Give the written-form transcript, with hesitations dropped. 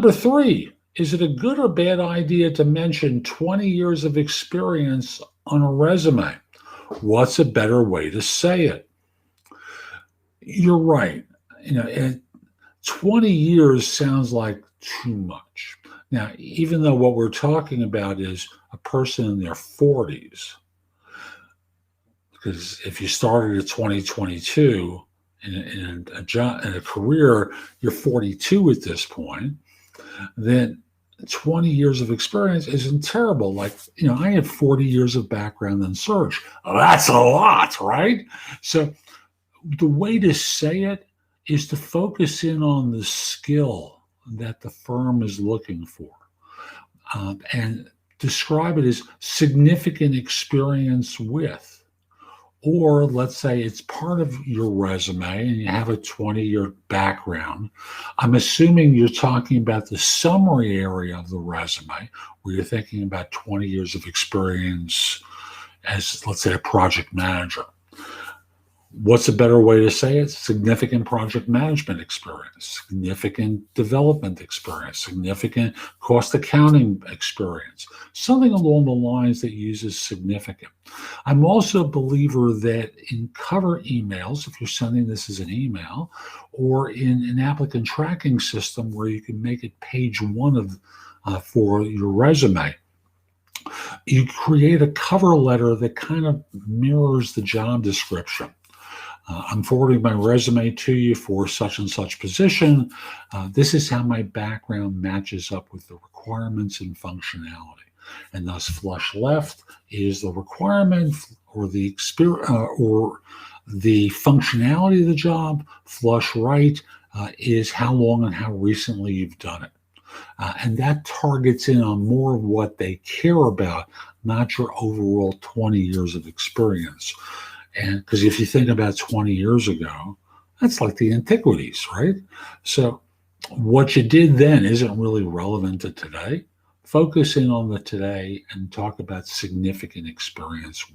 Number three, is it a good or bad idea to mention 20 years of experience on a resume? What's a better way to say it? You're right. 20 years sounds like too much. Now, even though what we're talking about is a person in their 40s, because if you started at 2022 in a career, you're 42 at this point, then 20 years of experience isn't terrible. Like, I have 40 years of background in search. That's a lot, right? So the way to say it is to focus in on the skill that the firm is looking for, and describe it as significant experience with. Or let's say it's part of your resume and you have a 20-year background. I'm assuming you're talking about the summary area of the resume where you're thinking about 20 years of experience as, let's say, a project manager. What's a better way to say it? Significant project management experience, significant development experience, significant cost accounting experience, something along the lines that uses significant. I'm also a believer that in cover emails, if you're sending this as an email, or in an applicant tracking system where you can make it page one of for your resume, you create a cover letter that kind of mirrors the job description. I'm forwarding my resume to you for such and such position. This is how my background matches up with the requirements and functionality. And thus, flush left is the requirement or the experience or the functionality of the job. Flush right is how long and how recently you've done it. And that targets in on more of what they care about, not your overall 20 years of experience. And because if you think about 20 years ago, that's like the antiquities, right? So what you did then isn't really relevant to today. Focus in on the today and talk about significant experience